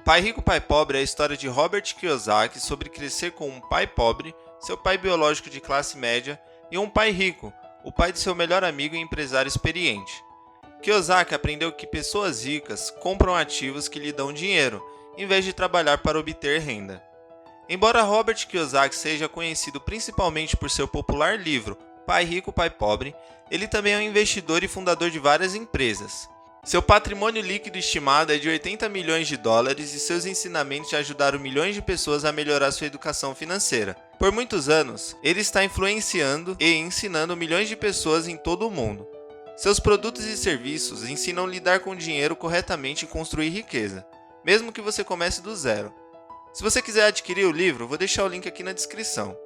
Pai Rico, Pai Pobre é a história de Robert Kiyosaki sobre crescer com um pai pobre, seu pai biológico de classe média, e um pai rico, o pai de seu melhor amigo e empresário experiente. Kiyosaki aprendeu que pessoas ricas compram ativos que lhe dão dinheiro, em vez de trabalhar para obter renda. Embora Robert Kiyosaki seja conhecido principalmente por seu popular livro Pai Rico, Pai Pobre, ele também é um investidor e fundador de várias empresas. Seu patrimônio líquido estimado é de 80 milhões de dólares e seus ensinamentos já ajudaram milhões de pessoas a melhorar sua educação financeira. Por muitos anos, ele está influenciando e ensinando milhões de pessoas em todo o mundo. Seus produtos e serviços ensinam a lidar com o dinheiro corretamente e construir riqueza, mesmo que você comece do zero. Se você quiser adquirir o livro, vou deixar o link aqui na descrição.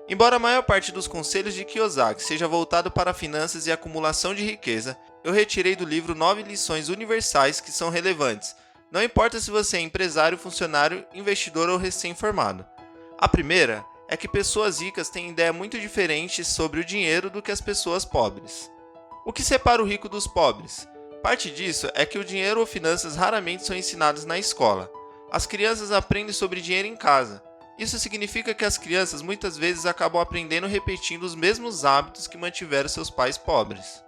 Embora a maior parte dos conselhos de Kiyosaki seja voltado para finanças e acumulação de riqueza, eu retirei do livro 9 lições universais que são relevantes, não importa se você é empresário, funcionário, investidor ou recém-formado. A primeira é que pessoas ricas têm ideia muito diferente sobre o dinheiro do que as pessoas pobres. O que separa o rico dos pobres? Parte disso é que o dinheiro ou finanças raramente são ensinados na escola. As crianças aprendem sobre dinheiro em casa. Isso significa que as crianças muitas vezes acabam aprendendo repetindo os mesmos hábitos que mantiveram seus pais pobres.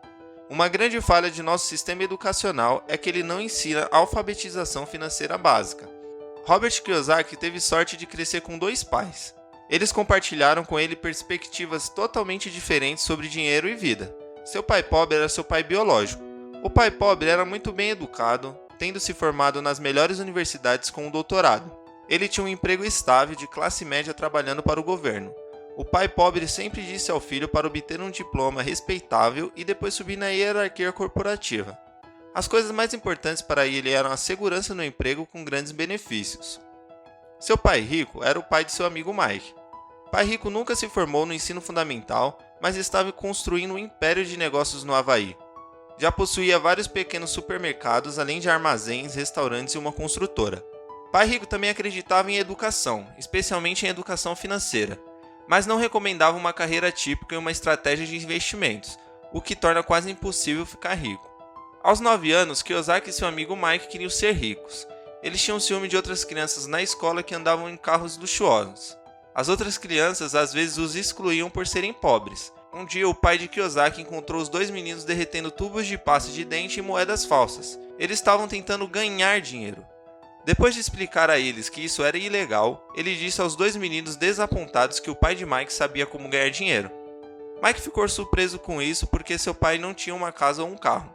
Uma grande falha de nosso sistema educacional é que ele não ensina alfabetização financeira básica. Robert Kiyosaki teve sorte de crescer com 2 pais. Eles compartilharam com ele perspectivas totalmente diferentes sobre dinheiro e vida. Seu pai pobre era seu pai biológico. O pai pobre era muito bem educado, tendo se formado nas melhores universidades com um doutorado. Ele tinha um emprego estável de classe média trabalhando para o governo. O pai pobre sempre disse ao filho para obter um diploma respeitável e depois subir na hierarquia corporativa. As coisas mais importantes para ele eram a segurança no emprego com grandes benefícios. Seu pai rico era o pai de seu amigo Mike. Pai rico nunca se formou no ensino fundamental, mas estava construindo um império de negócios no Havaí. Já possuía vários pequenos supermercados, além de armazéns, restaurantes e uma construtora. Pai rico também acreditava em educação, especialmente em educação financeira, mas não recomendava uma carreira típica e uma estratégia de investimentos, o que torna quase impossível ficar rico. Aos 9 anos, Kiyosaki e seu amigo Mike queriam ser ricos. Eles tinham ciúme de outras crianças na escola que andavam em carros luxuosos. As outras crianças às vezes os excluíam por serem pobres. Um dia, o pai de Kiyosaki encontrou os 2 meninos derretendo tubos de pasta de dente e moedas falsas. Eles estavam tentando ganhar dinheiro. Depois de explicar a eles que isso era ilegal, ele disse aos 2 meninos desapontados que o pai de Mike sabia como ganhar dinheiro. Mike ficou surpreso com isso porque seu pai não tinha uma casa ou um carro.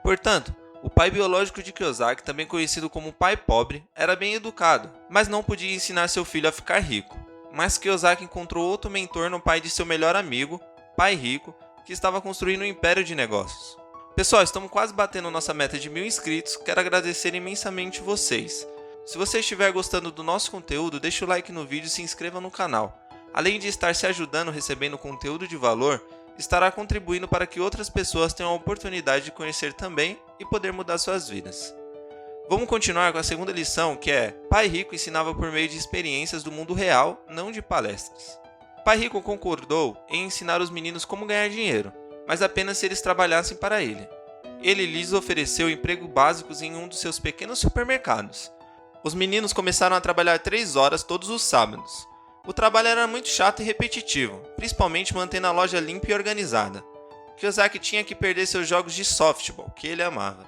Portanto, o pai biológico de Kiyosaki, também conhecido como pai pobre, era bem educado, mas não podia ensinar seu filho a ficar rico. Mas Kiyosaki encontrou outro mentor no pai de seu melhor amigo, pai rico, que estava construindo um império de negócios. Pessoal, estamos quase batendo nossa meta de 1000 inscritos, quero agradecer imensamente vocês. Se você estiver gostando do nosso conteúdo, deixa o like no vídeo e se inscreva no canal. Além de estar se ajudando recebendo conteúdo de valor, estará contribuindo para que outras pessoas tenham a oportunidade de conhecer também e poder mudar suas vidas. Vamos continuar com a segunda lição, que é: Pai Rico ensinava por meio de experiências do mundo real, não de palestras. Pai Rico concordou em ensinar os meninos como ganhar dinheiro, mas apenas se eles trabalhassem para ele. Ele lhes ofereceu empregos básicos em um dos seus pequenos supermercados. Os meninos começaram a trabalhar 3 horas todos os sábados. O trabalho era muito chato e repetitivo, principalmente mantendo a loja limpa e organizada. Kiyosaki tinha que perder seus jogos de softball, que ele amava.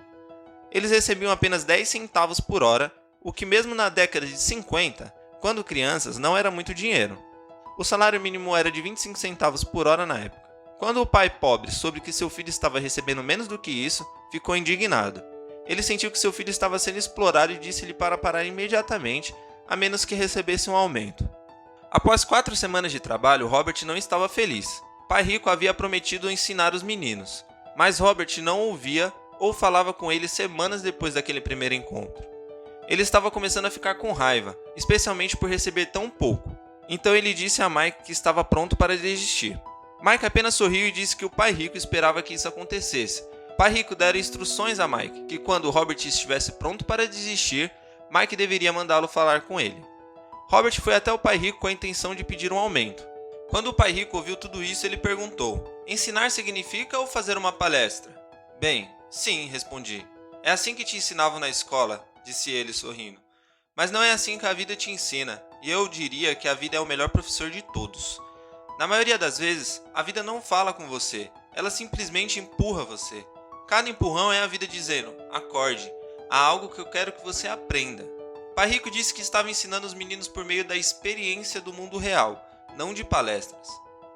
Eles recebiam apenas 10 centavos por hora, o que mesmo na década de 50, quando crianças, não era muito dinheiro. O salário mínimo era de 25 centavos por hora na época. Quando o pai pobre soube que seu filho estava recebendo menos do que isso, ficou indignado. Ele sentiu que seu filho estava sendo explorado e disse-lhe para parar imediatamente, a menos que recebesse um aumento. Após 4 semanas de trabalho, Robert não estava feliz. Pai Rico havia prometido ensinar os meninos, mas Robert não ouvia ou falava com ele semanas depois daquele primeiro encontro. Ele estava começando a ficar com raiva, especialmente por receber tão pouco. Então ele disse a Mike que estava pronto para desistir. Mike apenas sorriu e disse que o pai rico esperava que isso acontecesse. Pai rico dera instruções a Mike, que quando Robert estivesse pronto para desistir, Mike deveria mandá-lo falar com ele. Robert foi até o pai rico com a intenção de pedir um aumento. Quando o pai rico ouviu tudo isso, ele perguntou: ensinar significa ou fazer uma palestra? Bem, sim, respondi. É assim que te ensinavam na escola, disse ele sorrindo. Mas não é assim que a vida te ensina, e eu diria que a vida é o melhor professor de todos. Na maioria das vezes, a vida não fala com você, ela simplesmente empurra você. Cada empurrão é a vida dizendo: acorde, há algo que eu quero que você aprenda. Pai Rico disse que estava ensinando os meninos por meio da experiência do mundo real, não de palestras.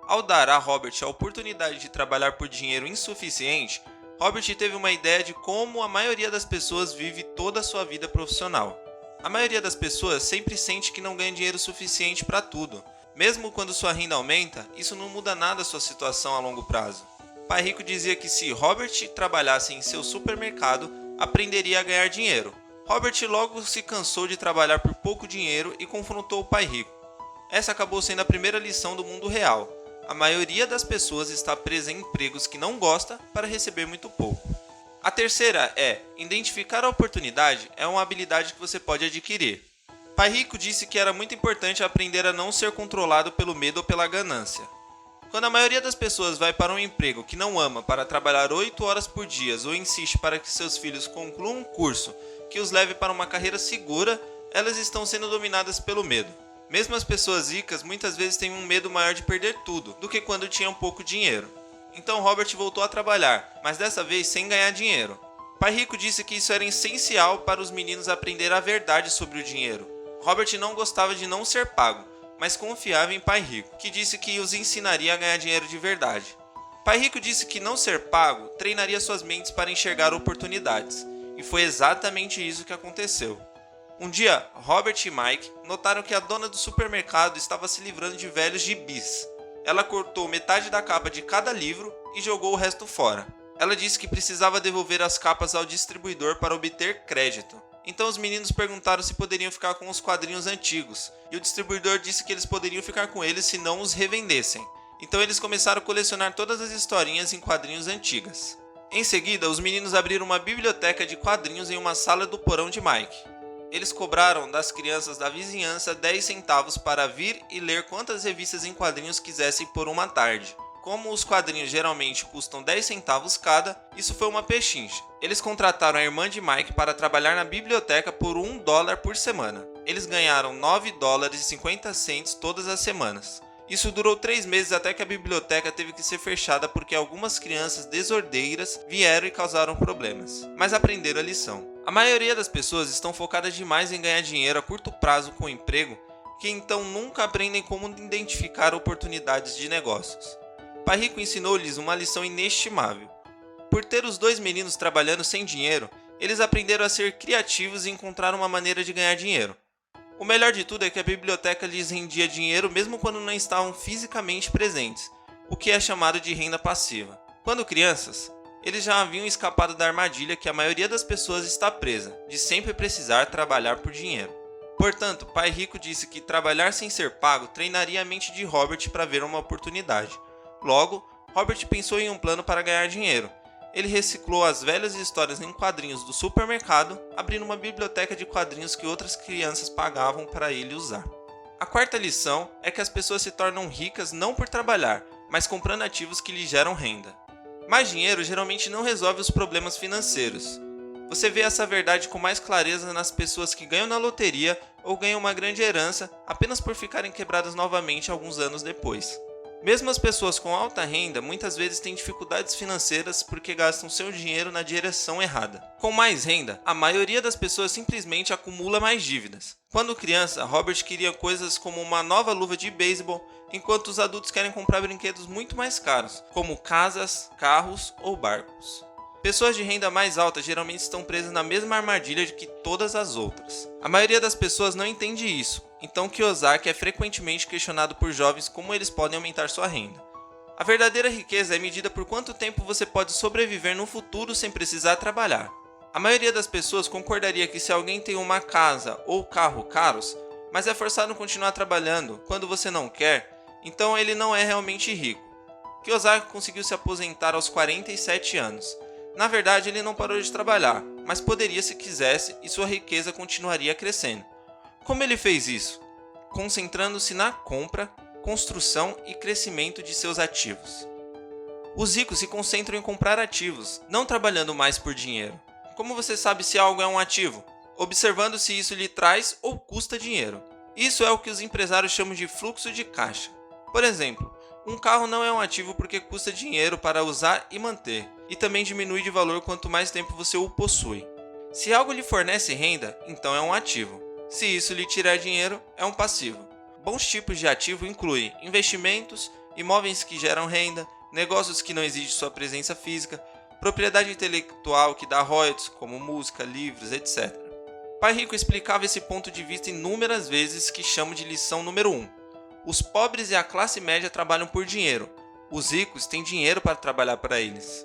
Ao dar a Robert a oportunidade de trabalhar por dinheiro insuficiente, Robert teve uma ideia de como a maioria das pessoas vive toda a sua vida profissional. A maioria das pessoas sempre sente que não ganha dinheiro suficiente para tudo. Mesmo quando sua renda aumenta, isso não muda nada a sua situação a longo prazo. Pai Rico dizia que se Robert trabalhasse em seu supermercado, aprenderia a ganhar dinheiro. Robert logo se cansou de trabalhar por pouco dinheiro e confrontou o Pai Rico. Essa acabou sendo a primeira lição do mundo real. A maioria das pessoas está presa em empregos que não gosta para receber muito pouco. A terceira é: identificar a oportunidade é uma habilidade que você pode adquirir. Pai Rico disse que era muito importante aprender a não ser controlado pelo medo ou pela ganância. Quando a maioria das pessoas vai para um emprego que não ama para trabalhar 8 horas por dia ou insiste para que seus filhos concluam um curso que os leve para uma carreira segura, elas estão sendo dominadas pelo medo. Mesmo as pessoas ricas muitas vezes têm um medo maior de perder tudo do que quando tinham pouco dinheiro. Então Robert voltou a trabalhar, mas dessa vez sem ganhar dinheiro. Pai Rico disse que isso era essencial para os meninos aprender a verdade sobre o dinheiro. Robert não gostava de não ser pago, mas confiava em Pai Rico, que disse que os ensinaria a ganhar dinheiro de verdade. Pai Rico disse que não ser pago treinaria suas mentes para enxergar oportunidades, e foi exatamente isso que aconteceu. Um dia, Robert e Mike notaram que a dona do supermercado estava se livrando de velhos gibis. Ela cortou metade da capa de cada livro e jogou o resto fora. Ela disse que precisava devolver as capas ao distribuidor para obter crédito. Então os meninos perguntaram se poderiam ficar com os quadrinhos antigos, e o distribuidor disse que eles poderiam ficar com eles se não os revendessem. Então eles começaram a colecionar todas as historinhas em quadrinhos antigas. Em seguida, os meninos abriram uma biblioteca de quadrinhos em uma sala do porão de Mike. Eles cobraram das crianças da vizinhança 10 centavos para vir e ler quantas revistas em quadrinhos quisessem por uma tarde. Como os quadrinhos geralmente custam 10 centavos cada, isso foi uma pechincha. Eles contrataram a irmã de Mike para trabalhar na biblioteca por $1 por semana. Eles ganharam $9,50 todas as semanas. Isso durou 3 meses até que a biblioteca teve que ser fechada porque algumas crianças desordeiras vieram e causaram problemas. Mas aprenderam a lição. A maioria das pessoas estão focadas demais em ganhar dinheiro a curto prazo com o emprego, que então nunca aprendem como identificar oportunidades de negócios. Pai Rico ensinou-lhes uma lição inestimável. Por ter os dois meninos trabalhando sem dinheiro, eles aprenderam a ser criativos e encontrar uma maneira de ganhar dinheiro. O melhor de tudo é que a biblioteca lhes rendia dinheiro mesmo quando não estavam fisicamente presentes, o que é chamado de renda passiva. Quando crianças, eles já haviam escapado da armadilha que a maioria das pessoas está presa, de sempre precisar trabalhar por dinheiro. Portanto, Pai Rico disse que trabalhar sem ser pago treinaria a mente de Robert para ver uma oportunidade. Logo, Robert pensou em um plano para ganhar dinheiro. Ele reciclou as velhas histórias em quadrinhos do supermercado, abrindo uma biblioteca de quadrinhos que outras crianças pagavam para ele usar. A quarta lição é que as pessoas se tornam ricas não por trabalhar, mas comprando ativos que lhes geram renda. Mais dinheiro geralmente não resolve os problemas financeiros. Você vê essa verdade com mais clareza nas pessoas que ganham na loteria ou ganham uma grande herança apenas por ficarem quebradas novamente alguns anos depois. Mesmo as pessoas com alta renda muitas vezes têm dificuldades financeiras porque gastam seu dinheiro na direção errada. Com mais renda, a maioria das pessoas simplesmente acumula mais dívidas. Quando criança, Robert queria coisas como uma nova luva de beisebol, enquanto os adultos querem comprar brinquedos muito mais caros, como casas, carros ou barcos. Pessoas de renda mais alta geralmente estão presas na mesma armadilha que todas as outras. A maioria das pessoas não entende isso, então Kiyosaki é frequentemente questionado por jovens como eles podem aumentar sua renda. A verdadeira riqueza é medida por quanto tempo você pode sobreviver no futuro sem precisar trabalhar. A maioria das pessoas concordaria que se alguém tem uma casa ou carro caros, mas é forçado a continuar trabalhando quando você não quer, então ele não é realmente rico. Kiyosaki conseguiu se aposentar aos 47 anos. Na verdade, ele não parou de trabalhar, mas poderia se quisesse e sua riqueza continuaria crescendo. Como ele fez isso? Concentrando-se na compra, construção e crescimento de seus ativos. Os ricos se concentram em comprar ativos, não trabalhando mais por dinheiro. Como você sabe se algo é um ativo? observando se isso lhe traz ou custa dinheiro. Isso é o que os empresários chamam de fluxo de caixa. Por exemplo, um carro não é um ativo porque custa dinheiro para usar e manter, e também diminui de valor quanto mais tempo você o possui. Se algo lhe fornece renda, então é um ativo. Se isso lhe tirar dinheiro, é um passivo. Bons tipos de ativo incluem investimentos, imóveis que geram renda, negócios que não exigem sua presença física, propriedade intelectual que dá royalties, como música, livros, etc. Pai Rico explicava esse ponto de vista inúmeras vezes, que chamo de lição número 1. Os pobres e a classe média trabalham por dinheiro. Os ricos têm dinheiro para trabalhar para eles.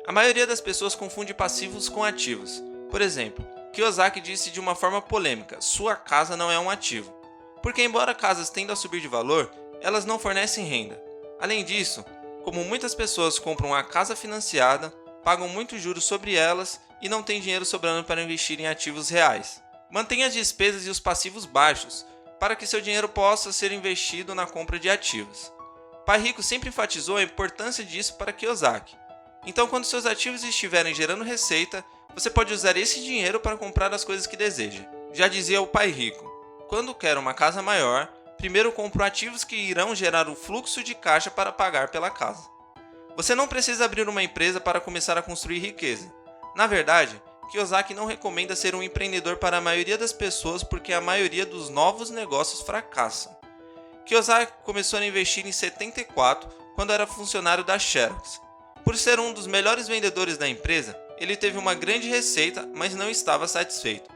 A maioria das pessoas confunde passivos com ativos. Por exemplo, Kiyosaki disse de uma forma polêmica: sua casa não é um ativo. Porque embora casas tendam a subir de valor, elas não fornecem renda. Além disso, como muitas pessoas compram a casa financiada, pagam muitos juros sobre elas e não têm dinheiro sobrando para investir em ativos reais. Mantenha as despesas e os passivos baixos, para que seu dinheiro possa ser investido na compra de ativos. Pai Rico sempre enfatizou a importância disso para Kiyosaki. Então, quando seus ativos estiverem gerando receita, você pode usar esse dinheiro para comprar as coisas que deseja. Já dizia o Pai Rico: quando quer uma casa maior, primeiro compro ativos que irão gerar o fluxo de caixa para pagar pela casa. Você não precisa abrir uma empresa para começar a construir riqueza. Na verdade, Kiyosaki não recomenda ser um empreendedor para a maioria das pessoas porque a maioria dos novos negócios fracassam. Kiyosaki começou a investir em 74, quando era funcionário da Xerox. Por ser um dos melhores vendedores da empresa, ele teve uma grande receita, mas não estava satisfeito.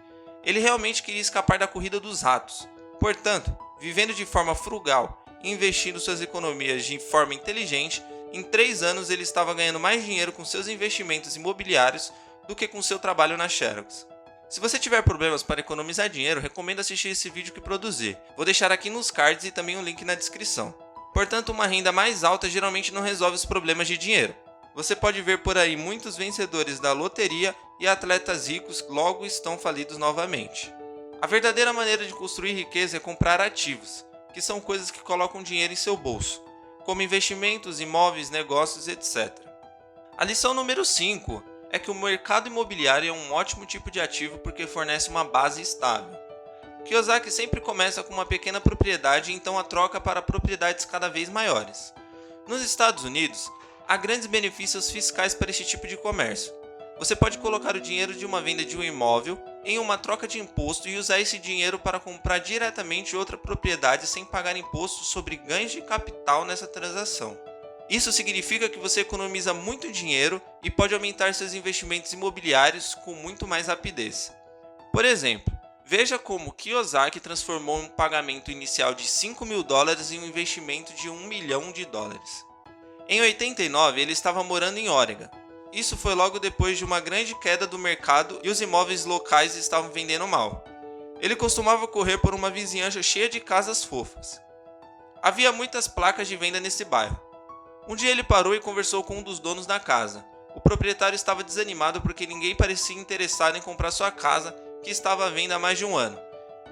Ele realmente queria escapar da corrida dos ratos. Portanto, vivendo de forma frugal e investindo suas economias de forma inteligente, em 3 anos ele estava ganhando mais dinheiro com seus investimentos imobiliários do que com seu trabalho na Xerox. Se você tiver problemas para economizar dinheiro, recomendo assistir esse vídeo que produzi. Vou deixar aqui nos cards e também um link na descrição. Portanto, uma renda mais alta geralmente não resolve os problemas de dinheiro. Você pode ver por aí muitos vencedores da loteria e atletas ricos logo estão falidos novamente. A verdadeira maneira de construir riqueza é comprar ativos, que são coisas que colocam dinheiro em seu bolso, como investimentos, imóveis, negócios, etc. A lição número 5 é que o mercado imobiliário é um ótimo tipo de ativo porque fornece uma base estável. Kiyosaki sempre começa com uma pequena propriedade e então a troca para propriedades cada vez maiores. Nos Estados Unidos, há grandes benefícios fiscais para esse tipo de comércio. Você pode colocar o dinheiro de uma venda de um imóvel em uma troca de imposto e usar esse dinheiro para comprar diretamente outra propriedade sem pagar imposto sobre ganhos de capital nessa transação. Isso significa que você economiza muito dinheiro e pode aumentar seus investimentos imobiliários com muito mais rapidez. Por exemplo, veja como Kiyosaki transformou um pagamento inicial de $5.000 em um investimento de $1 milhão. Em 89, ele estava morando em Oregon. Isso foi logo depois de uma grande queda do mercado e os imóveis locais estavam vendendo mal. Ele costumava correr por uma vizinhança cheia de casas fofas. Havia muitas placas de venda nesse bairro. Um dia ele parou e conversou com um dos donos da casa. O proprietário estava desanimado porque ninguém parecia interessado em comprar sua casa, que estava à venda há mais de um ano.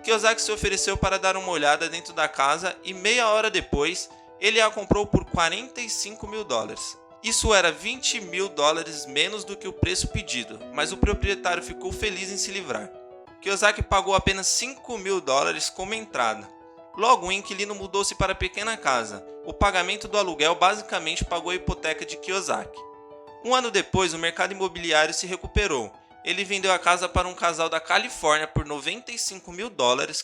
Kiyosaki se ofereceu para dar uma olhada dentro da casa e meia hora depois, ele a comprou por $45 mil. Isso era $20 mil menos do que o preço pedido, mas o proprietário ficou feliz em se livrar. Kiyosaki pagou apenas $5 mil como entrada. Logo, o inquilino mudou-se para a pequena casa. O pagamento do aluguel basicamente pagou a hipoteca de Kiyosaki. Um ano depois, o mercado imobiliário se recuperou. Ele vendeu a casa para um casal da Califórnia por $95 mil,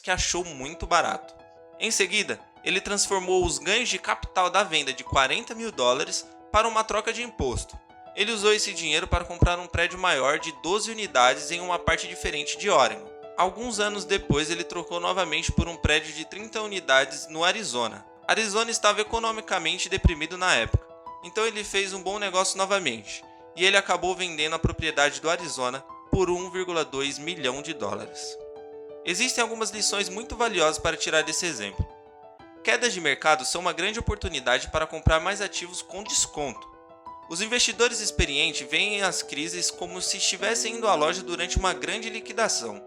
que achou muito barato. Em seguida, ele transformou os ganhos de capital da venda de $40 mil para uma troca de imposto. Ele usou esse dinheiro para comprar um prédio maior de 12 unidades em uma parte diferente de Oregon. Alguns anos depois, ele trocou novamente por um prédio de 30 unidades no Arizona. Arizona estava economicamente deprimido na época, então ele fez um bom negócio novamente, e ele acabou vendendo a propriedade do Arizona por $1,2 milhão. Existem algumas lições muito valiosas para tirar desse exemplo. Quedas de mercado são uma grande oportunidade para comprar mais ativos com desconto. Os investidores experientes veem as crises como se estivessem indo à loja durante uma grande liquidação.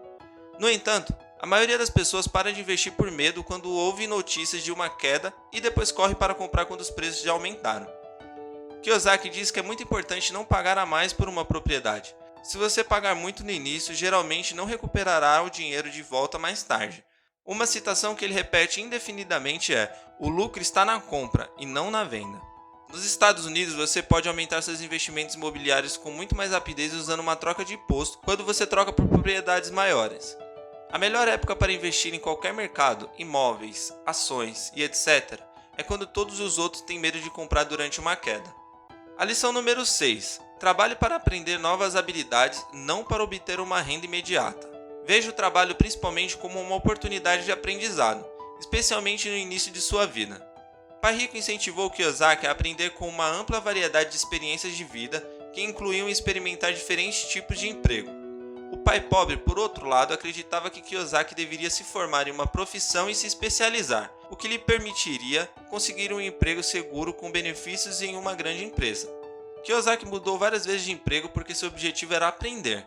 No entanto, a maioria das pessoas para de investir por medo quando ouve notícias de uma queda e depois corre para comprar quando os preços já aumentaram. Kiyosaki diz que é muito importante não pagar a mais por uma propriedade. Se você pagar muito no início, geralmente não recuperará o dinheiro de volta mais tarde. Uma citação que ele repete indefinidamente é: o lucro está na compra e não na venda. Nos Estados Unidos, você pode aumentar seus investimentos imobiliários com muito mais rapidez usando uma troca de imposto quando você troca por propriedades maiores. A melhor época para investir em qualquer mercado, imóveis, ações e etc., é quando todos os outros têm medo de comprar durante uma queda. A lição número 6. Trabalhe para aprender novas habilidades, não para obter uma renda imediata. Veja o trabalho principalmente como uma oportunidade de aprendizado, especialmente no início de sua vida. Pai Rico incentivou Kiyosaki a aprender com uma ampla variedade de experiências de vida que incluíam experimentar diferentes tipos de emprego. O pai pobre, por outro lado, acreditava que Kiyosaki deveria se formar em uma profissão e se especializar, o que lhe permitiria conseguir um emprego seguro com benefícios em uma grande empresa. Kiyosaki mudou várias vezes de emprego porque seu objetivo era aprender.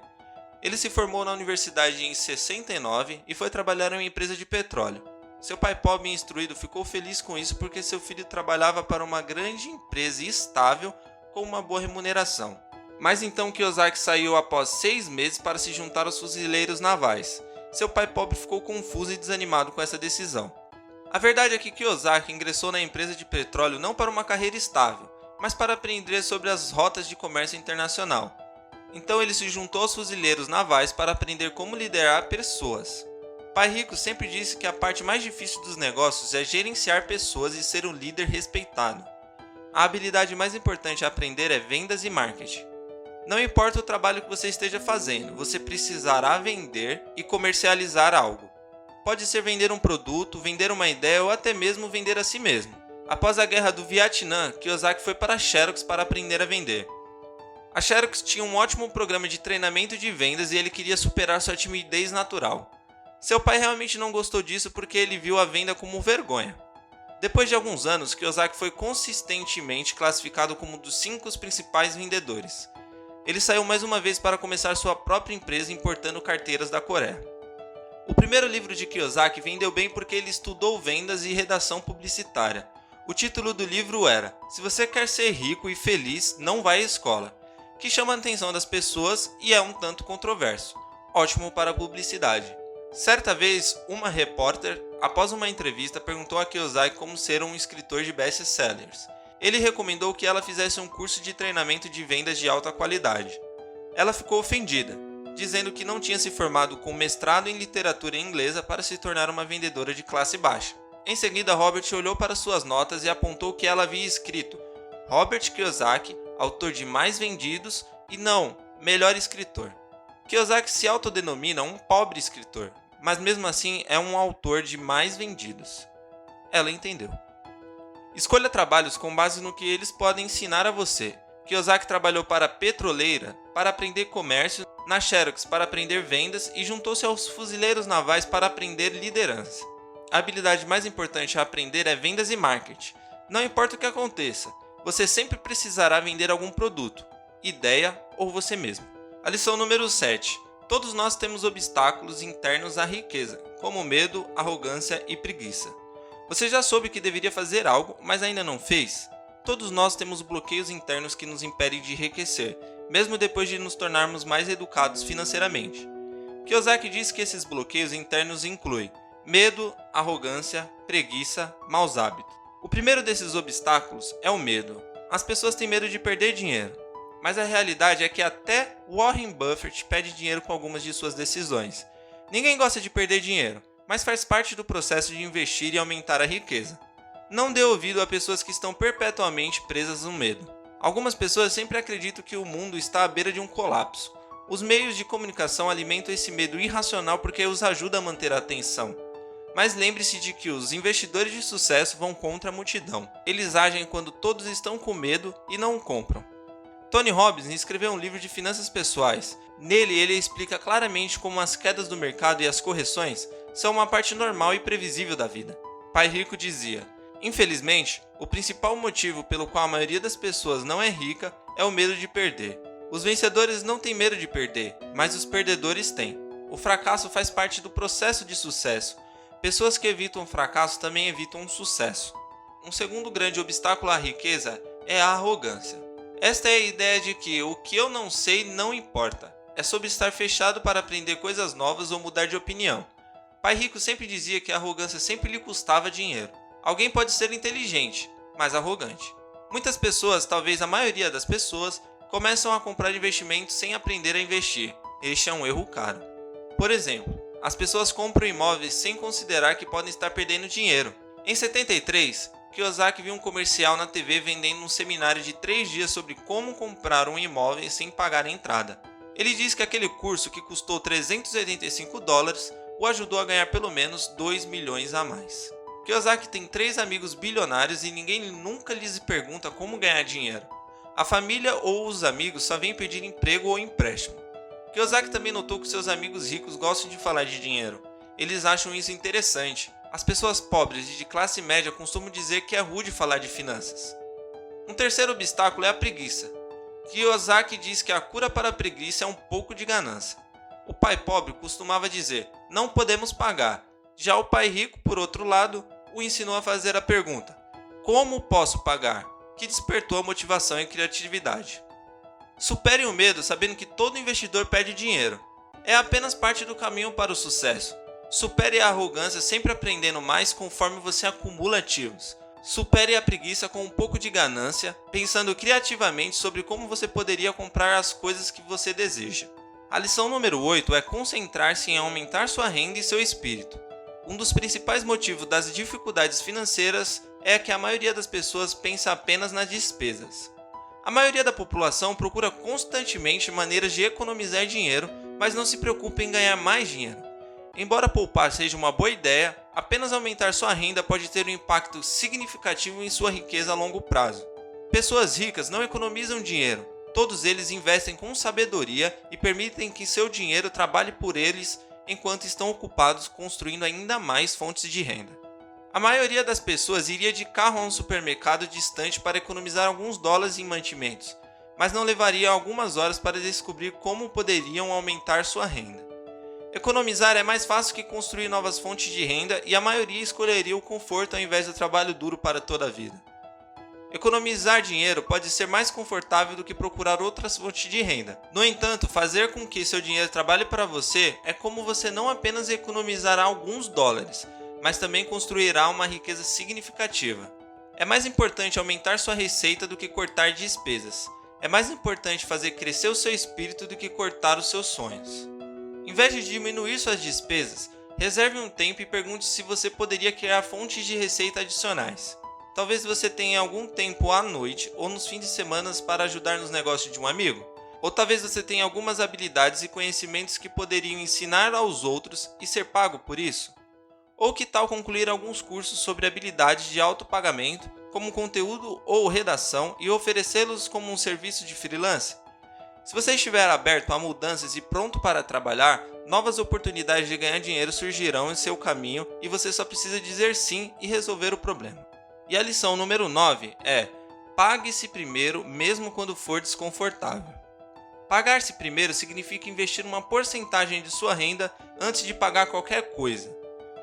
Ele se formou na universidade em 69 e foi trabalhar em uma empresa de petróleo. Seu pai pobre e instruído ficou feliz com isso porque seu filho trabalhava para uma grande empresa estável com uma boa remuneração. Mas então Kiyosaki saiu após 6 meses para se juntar aos fuzileiros navais. Seu pai pobre ficou confuso e desanimado com essa decisão. A verdade é que Kiyosaki ingressou na empresa de petróleo não para uma carreira estável, mas para aprender sobre as rotas de comércio internacional. Então ele se juntou aos fuzileiros navais para aprender como liderar pessoas. Pai Rico sempre disse que a parte mais difícil dos negócios é gerenciar pessoas e ser um líder respeitado. A habilidade mais importante a aprender é vendas e marketing. Não importa o trabalho que você esteja fazendo, você precisará vender e comercializar algo. Pode ser vender um produto, vender uma ideia ou até mesmo vender a si mesmo. Após a guerra do Vietnã, Kiyosaki foi para a Xerox para aprender a vender. A Xerox tinha um ótimo programa de treinamento de vendas e ele queria superar sua timidez natural. Seu pai realmente não gostou disso porque ele viu a venda como vergonha. Depois de alguns anos, Kiyosaki foi consistentemente classificado como um dos 5 principais vendedores. Ele saiu mais uma vez para começar sua própria empresa importando carteiras da Coreia. O primeiro livro de Kiyosaki vendeu bem porque ele estudou vendas e redação publicitária. O título do livro era Se Você Quer Ser Rico e Feliz, Não Vai à Escola, que chama a atenção das pessoas e é um tanto controverso. Ótimo para publicidade. Certa vez, uma repórter, após uma entrevista, perguntou a Kiyosaki como ser um escritor de best-sellers. Ele recomendou que ela fizesse um curso de treinamento de vendas de alta qualidade. Ela ficou ofendida, dizendo que não tinha se formado com mestrado em literatura inglesa para se tornar uma vendedora de classe baixa. Em seguida, Robert olhou para suas notas e apontou que ela havia escrito Robert Kiyosaki, autor de mais vendidos e não, melhor escritor. Kiyosaki se autodenomina um pobre escritor, mas mesmo assim é um autor de mais vendidos. Ela entendeu. Escolha trabalhos com base no que eles podem ensinar a você. Kiyosaki trabalhou para a petroleira para aprender comércio, na Xerox para aprender vendas e juntou-se aos fuzileiros navais para aprender liderança. A habilidade mais importante a aprender é vendas e marketing. Não importa o que aconteça, você sempre precisará vender algum produto, ideia ou você mesmo. A lição número 7. Todos nós temos obstáculos internos à riqueza, como medo, arrogância e preguiça. Você já soube que deveria fazer algo, mas ainda não fez? Todos nós temos bloqueios internos que nos impedem de enriquecer, mesmo depois de nos tornarmos mais educados financeiramente. Kiyosaki diz que esses bloqueios internos incluem medo, arrogância, preguiça, maus hábitos. O primeiro desses obstáculos é o medo. As pessoas têm medo de perder dinheiro, mas a realidade é que até Warren Buffett perde dinheiro com algumas de suas decisões. Ninguém gosta de perder dinheiro, mas faz parte do processo de investir e aumentar a riqueza. Não dê ouvido a pessoas que estão perpetuamente presas no medo. Algumas pessoas sempre acreditam que o mundo está à beira de um colapso. Os meios de comunicação alimentam esse medo irracional porque os ajuda a manter a atenção. Mas lembre-se de que os investidores de sucesso vão contra a multidão. Eles agem quando todos estão com medo e não o compram. Tony Robbins escreveu um livro de finanças pessoais. Nele, ele explica claramente como as quedas do mercado e as correções são uma parte normal e previsível da vida. Pai Rico dizia: infelizmente, o principal motivo pelo qual a maioria das pessoas não é rica é o medo de perder. Os vencedores não têm medo de perder, mas os perdedores têm. O fracasso faz parte do processo de sucesso. Pessoas que evitam o fracasso também evitam o sucesso. Um segundo grande obstáculo à riqueza é a arrogância. Esta é a ideia de que o que eu não sei não importa. é sobre estar fechado para aprender coisas novas ou mudar de opinião. Pai Rico sempre dizia que a arrogância sempre lhe custava dinheiro. Alguém pode ser inteligente, mas arrogante. Muitas pessoas, talvez a maioria das pessoas, começam a comprar investimentos sem aprender a investir. Este é um erro caro. Por exemplo, as pessoas compram imóveis sem considerar que podem estar perdendo dinheiro. Em 73, Kiyosaki viu um comercial na TV vendendo um seminário de 3 dias sobre como comprar um imóvel sem pagar a entrada. Ele disse que aquele curso, que custou $385, o ajudou a ganhar pelo menos 2 milhões a mais. Kiyosaki tem 3 amigos bilionários e ninguém nunca lhes pergunta como ganhar dinheiro. A família ou os amigos só vêm pedir emprego ou empréstimo. Kiyosaki também notou que seus amigos ricos gostam de falar de dinheiro. Eles acham isso interessante. As pessoas pobres e de classe média costumam dizer que é rude falar de finanças. Um terceiro obstáculo é a preguiça. Kiyosaki diz que a cura para a preguiça é um pouco de ganância. O pai pobre costumava dizer, não podemos pagar. Já o pai rico, por outro lado, o ensinou a fazer a pergunta, como posso pagar? Que despertou a motivação e criatividade. Supere o medo sabendo que todo investidor perde dinheiro. É apenas parte do caminho para o sucesso. Supere a arrogância sempre aprendendo mais conforme você acumula ativos. Supere a preguiça com um pouco de ganância, pensando criativamente sobre como você poderia comprar as coisas que você deseja. A lição número 8 é concentrar-se em aumentar sua renda e seu espírito. Um dos principais motivos das dificuldades financeiras é que a maioria das pessoas pensa apenas nas despesas. A maioria da população procura constantemente maneiras de economizar dinheiro, mas não se preocupa em ganhar mais dinheiro. Embora poupar seja uma boa ideia, apenas aumentar sua renda pode ter um impacto significativo em sua riqueza a longo prazo. Pessoas ricas não economizam dinheiro, todos eles investem com sabedoria e permitem que seu dinheiro trabalhe por eles enquanto estão ocupados construindo ainda mais fontes de renda. A maioria das pessoas iria de carro a um supermercado distante para economizar alguns dólares em mantimentos, mas não levaria algumas horas para descobrir como poderiam aumentar sua renda. Economizar é mais fácil que construir novas fontes de renda e a maioria escolheria o conforto ao invés do trabalho duro para toda a vida. Economizar dinheiro pode ser mais confortável do que procurar outras fontes de renda. No entanto, fazer com que seu dinheiro trabalhe para você é como você não apenas economizará alguns dólares, mas também construirá uma riqueza significativa. É mais importante aumentar sua receita do que cortar despesas. É mais importante fazer crescer o seu espírito do que cortar os seus sonhos. Em vez de diminuir suas despesas, reserve um tempo e pergunte se você poderia criar fontes de receita adicionais. Talvez você tenha algum tempo à noite ou nos fins de semana para ajudar nos negócios de um amigo. Ou talvez você tenha algumas habilidades e conhecimentos que poderiam ensinar aos outros e ser pago por isso. Ou que tal concluir alguns cursos sobre habilidades de autopagamento, como conteúdo ou redação, e oferecê-los como um serviço de freelance? Se você estiver aberto a mudanças e pronto para trabalhar, novas oportunidades de ganhar dinheiro surgirão em seu caminho e você só precisa dizer sim e resolver o problema. E a lição número 9 é: pague-se primeiro mesmo quando for desconfortável. Pagar-se primeiro significa investir uma porcentagem de sua renda antes de pagar qualquer coisa.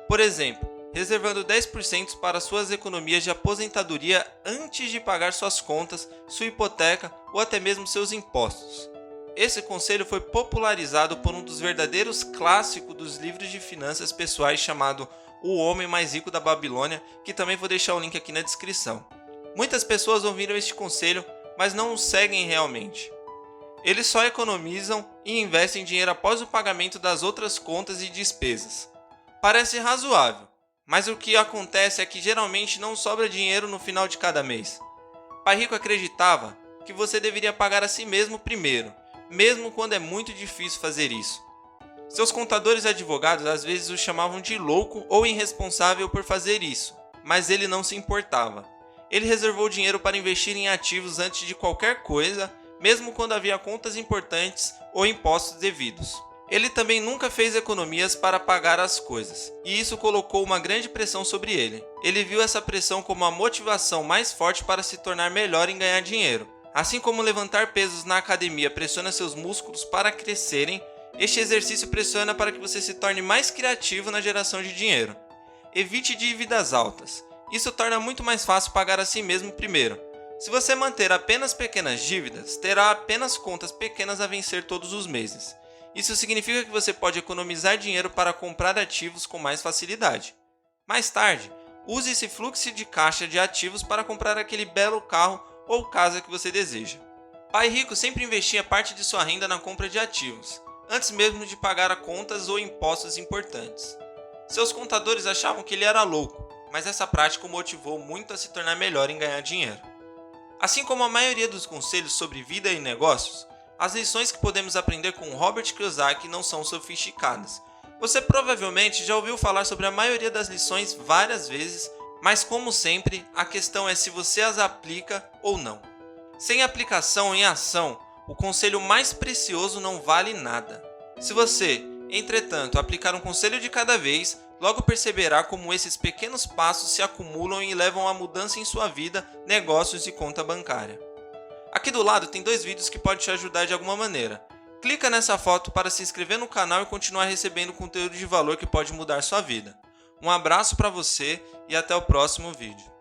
Por exemplo, reservando 10% para suas economias de aposentadoria antes de pagar suas contas, sua hipoteca ou até mesmo seus impostos. Esse conselho foi popularizado por um dos verdadeiros clássicos dos livros de finanças pessoais chamado O Homem Mais Rico da Babilônia, que também vou deixar o link aqui na descrição. Muitas pessoas ouviram este conselho, mas não o seguem realmente. Eles só economizam e investem dinheiro após o pagamento das outras contas e despesas. Parece razoável, mas o que acontece é que geralmente não sobra dinheiro no final de cada mês. Pai Rico acreditava que você deveria pagar a si mesmo primeiro, mesmo quando é muito difícil fazer isso. Seus contadores e advogados às vezes o chamavam de louco ou irresponsável por fazer isso, mas ele não se importava. Ele reservou dinheiro para investir em ativos antes de qualquer coisa, mesmo quando havia contas importantes ou impostos devidos. Ele também nunca fez economias para pagar as coisas, e isso colocou uma grande pressão sobre ele. Ele viu essa pressão como a motivação mais forte para se tornar melhor em ganhar dinheiro. Assim como levantar pesos na academia pressiona seus músculos para crescerem, este exercício pressiona para que você se torne mais criativo na geração de dinheiro. Evite dívidas altas. Isso torna muito mais fácil pagar a si mesmo primeiro. Se você manter apenas pequenas dívidas, terá apenas contas pequenas a vencer todos os meses. Isso significa que você pode economizar dinheiro para comprar ativos com mais facilidade. Mais tarde, use esse fluxo de caixa de ativos para comprar aquele belo carro ou casa que você deseja. Pai rico sempre investia parte de sua renda na compra de ativos, antes mesmo de pagar contas ou impostos importantes. Seus contadores achavam que ele era louco, mas essa prática o motivou muito a se tornar melhor em ganhar dinheiro. Assim como a maioria dos conselhos sobre vida e negócios, as lições que podemos aprender com Robert Kiyosaki não são sofisticadas. Você provavelmente já ouviu falar sobre a maioria das lições várias vezes, mas como sempre, a questão é se você as aplica ou não. Sem aplicação em ação, o conselho mais precioso não vale nada. Se você, entretanto, aplicar um conselho de cada vez, logo perceberá como esses pequenos passos se acumulam e levam a mudança em sua vida, negócios e conta bancária. Aqui do lado tem 2 vídeos que podem te ajudar de alguma maneira. Clica nessa foto para se inscrever no canal e continuar recebendo conteúdo de valor que pode mudar sua vida. Um abraço para você e até o próximo vídeo.